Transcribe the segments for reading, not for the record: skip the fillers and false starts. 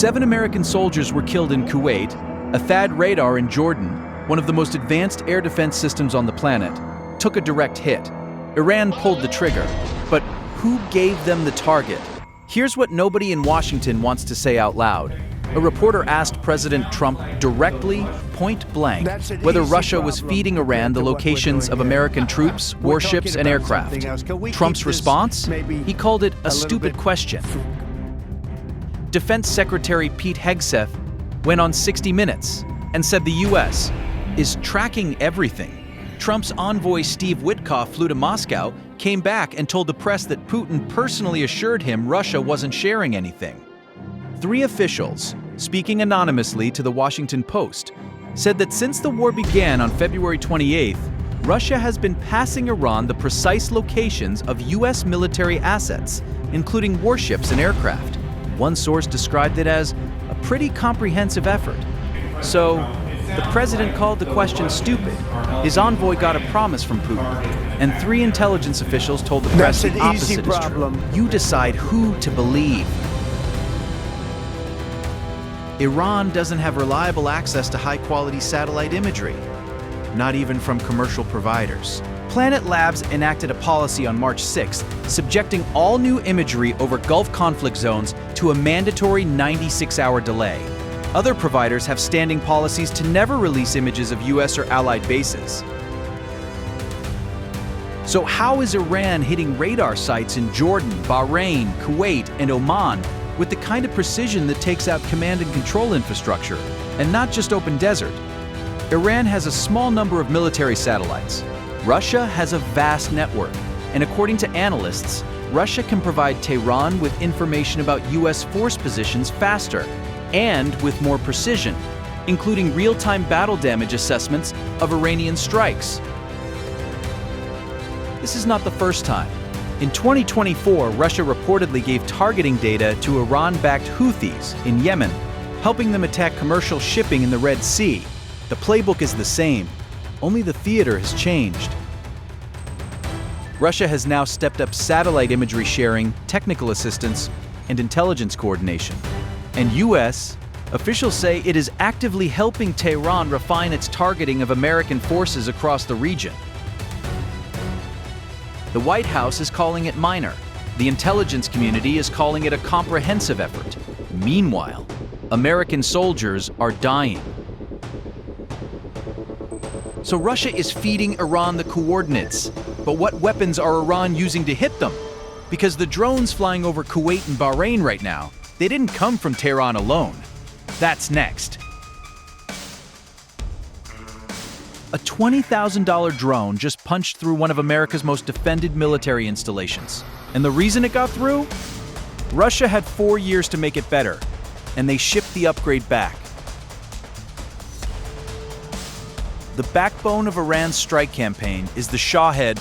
7 American soldiers were killed in Kuwait, a THAAD radar in Jordan, one of the most advanced air defense systems on the planet, took a direct hit. Iran pulled the trigger, but who gave them the target? Here's what nobody in Washington wants to say out loud. A reporter asked President Trump directly, point blank, whether Russia was feeding Iran the locations of American troops, warships, and aircraft. Trump's response? He called it a stupid question. Defense Secretary Pete Hegseth went on 60 Minutes and said the U.S. is tracking everything. Trump's envoy Steve Witkoff flew to Moscow, came back and told the press that Putin personally assured him Russia wasn't sharing anything. 3 officials, speaking anonymously to the Washington Post, said that since the war began on February 28th, Russia has been passing Iran the precise locations of U.S. military assets, including warships and aircraft. One source described it as a pretty comprehensive effort. So, the president called the question stupid. His envoy got a promise from Putin, and 3 intelligence officials told the press the opposite is true. You decide who to believe. Iran doesn't have reliable access to high-quality satellite imagery, not even from commercial providers. Planet Labs enacted a policy on March 6th, subjecting all new imagery over Gulf conflict zones to a mandatory 96-hour delay. Other providers have standing policies to never release images of U.S. or allied bases. So how is Iran hitting radar sites in Jordan, Bahrain, Kuwait, and Oman with the kind of precision that takes out command and control infrastructure, and not just open desert? Iran has a small number of military satellites. Russia has a vast network, and according to analysts, Russia can provide Tehran with information about U.S. force positions faster and with more precision, including real-time battle damage assessments of Iranian strikes. This is not the first time. In 2024, Russia reportedly gave targeting data to Iran-backed Houthis in Yemen, helping them attack commercial shipping in the Red Sea. The playbook is the same, only the theater has changed. Russia has now stepped up satellite imagery sharing, technical assistance, and intelligence coordination. And U.S. officials say it is actively helping Tehran refine its targeting of American forces across the region. The White House is calling it minor. The intelligence community is calling it a comprehensive effort. Meanwhile, American soldiers are dying. So Russia is feeding Iran the coordinates. But what weapons are Iran using to hit them? Because the drones flying over Kuwait and Bahrain right now, they didn't come from Tehran alone. That's next. A $20,000 drone just punched through one of America's most defended military installations. And the reason it got through? Russia had 4 years to make it better, and they shipped the upgrade back. The backbone of Iran's strike campaign is the Shahed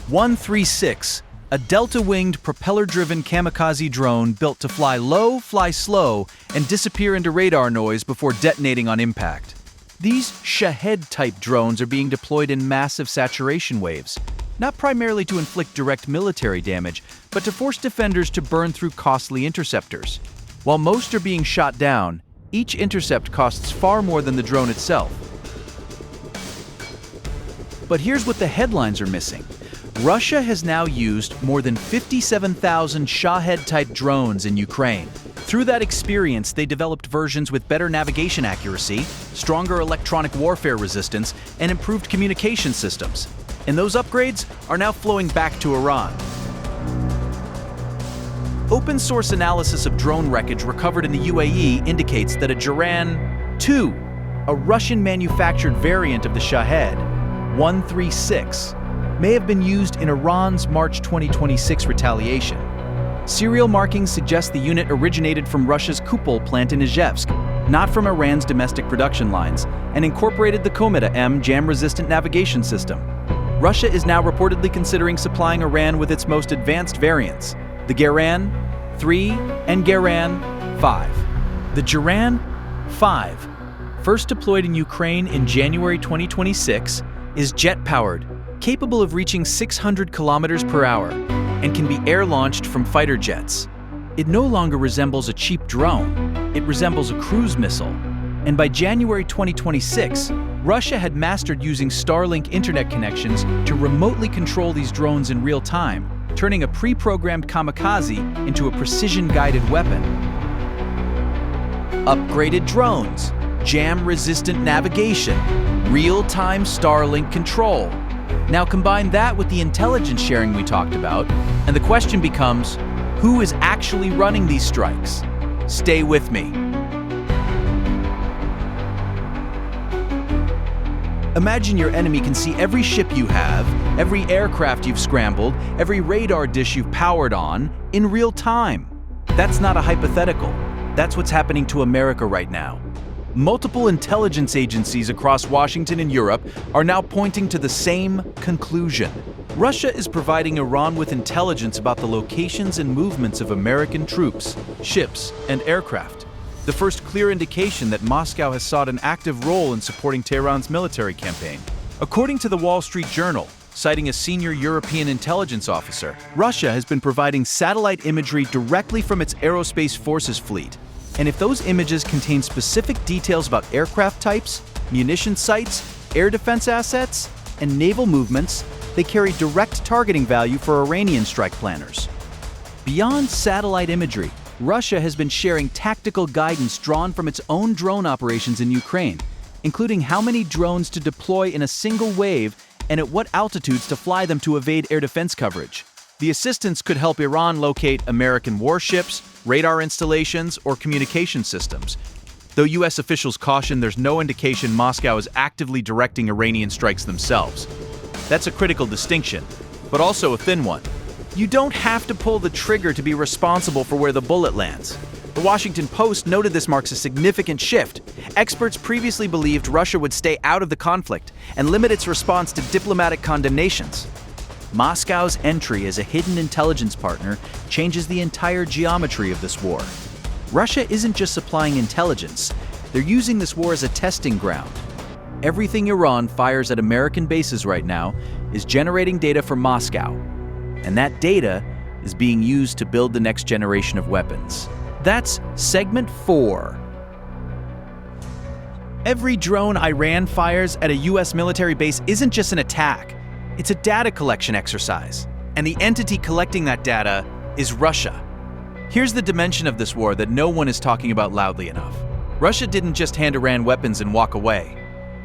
136, a delta-winged, propeller-driven kamikaze drone built to fly low, fly slow, and disappear into radar noise before detonating on impact. These Shahed-type drones are being deployed in massive saturation waves, not primarily to inflict direct military damage, but to force defenders to burn through costly interceptors. While most are being shot down, each intercept costs far more than the drone itself. But here's what the headlines are missing. Russia has now used more than 57,000 Shahed-type drones in Ukraine. Through that experience, they developed versions with better navigation accuracy, stronger electronic warfare resistance, and improved communication systems. And those upgrades are now flowing back to Iran. Open source analysis of drone wreckage recovered in the UAE indicates that a Geran 2, a Russian-manufactured variant of the Shahed 136, may have been used in Iran's March 2026 retaliation. Serial markings suggest the unit originated from Russia's Kupol plant in Izhevsk, not from Iran's domestic production lines, and incorporated the Kometa-M jam-resistant navigation system. Russia is now reportedly considering supplying Iran with its most advanced variants, the Geran 3 and Geran 5. The Geran 5, first deployed in Ukraine in January 2026, is jet-powered, capable of reaching 600 kilometers per hour, and can be air-launched from fighter jets. It no longer resembles a cheap drone. It resembles a cruise missile. And by January 2026, Russia had mastered using Starlink internet connections to remotely control these drones in real time, turning a pre-programmed kamikaze into a precision-guided weapon. Upgraded drones, jam-resistant navigation, real-time Starlink control. Now combine that with the intelligence sharing we talked about, and the question becomes, who is actually running these strikes? Stay with me. Imagine your enemy can see every ship you have, every aircraft you've scrambled, every radar dish you've powered on, in real time. That's not a hypothetical. That's what's happening to America right now. Multiple intelligence agencies across Washington and Europe are now pointing to the same conclusion. Russia is providing Iran with intelligence about the locations and movements of American troops, ships, and aircraft. The first clear indication that Moscow has sought an active role in supporting Tehran's military campaign. According to the Wall Street Journal, citing a senior European intelligence officer, Russia has been providing satellite imagery directly from its aerospace forces fleet. And if those images contain specific details about aircraft types, munition sites, air defense assets, and naval movements, they carry direct targeting value for Iranian strike planners. Beyond satellite imagery, Russia has been sharing tactical guidance drawn from its own drone operations in Ukraine, including how many drones to deploy in a single wave and at what altitudes to fly them to evade air defense coverage. The assistance could help Iran locate American warships, radar installations, or communication systems. Though U.S. officials caution there's no indication Moscow is actively directing Iranian strikes themselves. That's a critical distinction, but also a thin one. You don't have to pull the trigger to be responsible for where the bullet lands. The Washington Post noted this marks a significant shift. Experts previously believed Russia would stay out of the conflict and limit its response to diplomatic condemnations. Moscow's entry as a hidden intelligence partner changes the entire geometry of this war. Russia isn't just supplying intelligence, they're using this war as a testing ground. Everything Iran fires at American bases right now is generating data for Moscow, and that data is being used to build the next generation of weapons. That's segment 4. Every drone Iran fires at a US military base isn't just an attack. It's a data collection exercise, and the entity collecting that data is Russia. Here's the dimension of this war that no one is talking about loudly enough. Russia didn't just hand Iran weapons and walk away.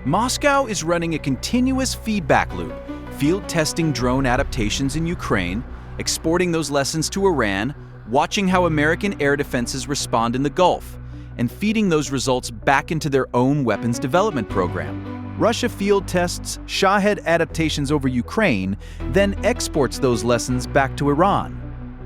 Moscow is running a continuous feedback loop, field testing drone adaptations in Ukraine, exporting those lessons to Iran, watching how American air defenses respond in the Gulf, and feeding those results back into their own weapons development program. Russia field tests Shahed adaptations over Ukraine, then exports those lessons back to Iran.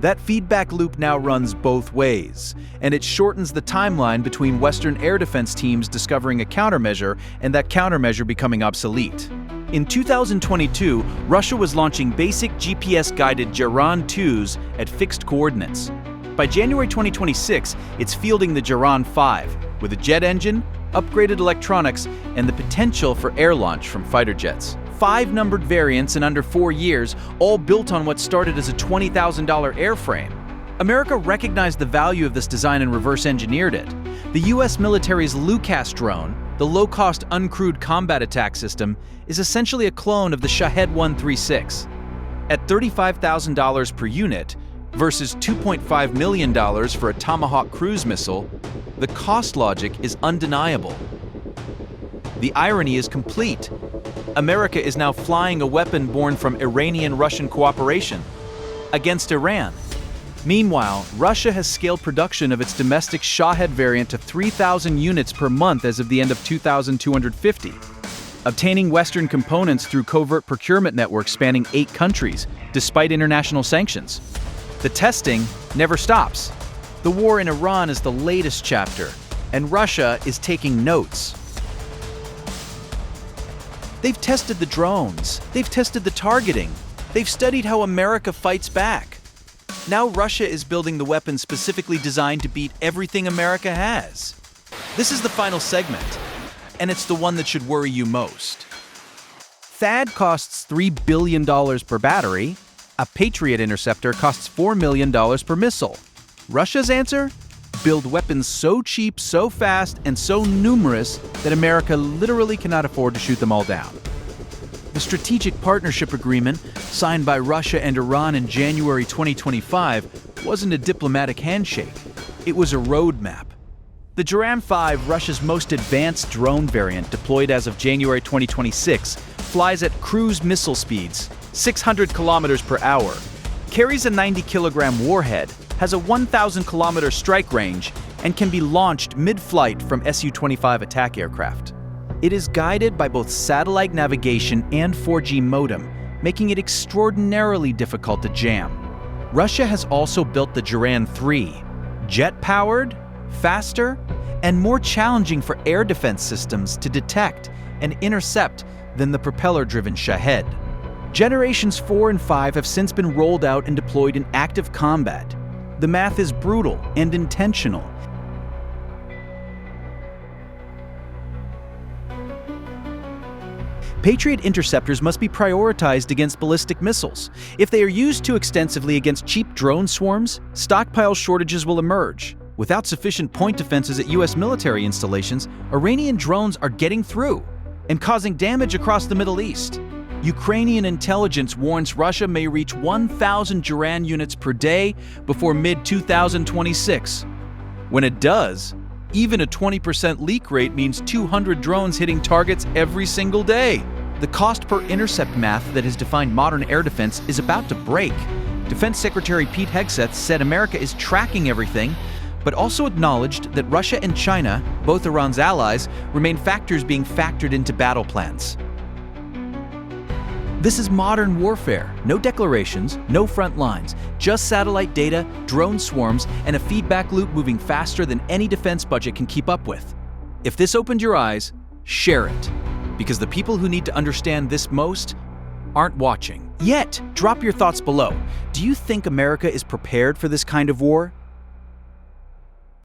That feedback loop now runs both ways, and it shortens the timeline between Western air defense teams discovering a countermeasure and that countermeasure becoming obsolete. In 2022, Russia was launching basic GPS-guided Geran 2s at fixed coordinates. By January 2026, it's fielding the Geran 5, with a jet engine, upgraded electronics, and the potential for air launch from fighter jets. 5 numbered variants in under 4 years, all built on what started as a $20,000 airframe. America recognized the value of this design and reverse engineered it. The US military's LUCAS drone, the low-cost uncrewed combat attack system, is essentially a clone of the Shahed 136. At $35,000 per unit versus $2.5 million for a Tomahawk cruise missile, the cost logic is undeniable. The irony is complete. America is now flying a weapon born from Iranian-Russian cooperation against Iran. Meanwhile, Russia has scaled production of its domestic Shahed variant to 3,000 units per month as of the end of 2,250, obtaining Western components through covert procurement networks spanning 8 countries, despite international sanctions. The testing never stops. The war in Iran is the latest chapter, and Russia is taking notes. They've tested the drones, they've tested the targeting, they've studied how America fights back. Now Russia is building the weapons specifically designed to beat everything America has. This is the final segment, and it's the one that should worry you most. THAAD costs $3 billion per battery. A Patriot interceptor costs $4 million per missile. Russia's answer? build weapons so cheap, so fast, and so numerous that America literally cannot afford to shoot them all down. The Strategic Partnership Agreement, signed by Russia and Iran in January 2025, wasn't a diplomatic handshake. It was a roadmap. The Geran 5, Russia's most advanced drone variant deployed as of January 2026, flies at cruise missile speeds, 600 kilometers per hour, carries a 90-kilogram warhead, has a 1,000-kilometer strike range, and can be launched mid-flight from Su-25 attack aircraft. It is guided by both satellite navigation and 4G modem, making it extraordinarily difficult to jam. Russia has also built the Geran 3, jet-powered, faster, and more challenging for air defense systems to detect and intercept than the propeller-driven Shahed. Generations 4 and 5 have since been rolled out and deployed in active combat. The math is brutal and intentional. Patriot interceptors must be prioritized against ballistic missiles. If they are used too extensively against cheap drone swarms, stockpile shortages will emerge. Without sufficient point defenses at U.S. military installations, Iranian drones are getting through and causing damage across the Middle East. Ukrainian intelligence warns Russia may reach 1,000 Geran units per day before mid-2026. When it does, even a 20% leak rate means 200 drones hitting targets every single day. The cost per intercept math that has defined modern air defense is about to break. Defense Secretary Pete Hegseth said America is tracking everything, but also acknowledged that Russia and China, both Iran's allies, remain factors being factored into battle plans. This is modern warfare. No declarations, no front lines, just satellite data, drone swarms, and a feedback loop moving faster than any defense budget can keep up with. If this opened your eyes, share it, because the people who need to understand this most aren't watching. Yet, drop your thoughts below. Do you think America is prepared for this kind of war?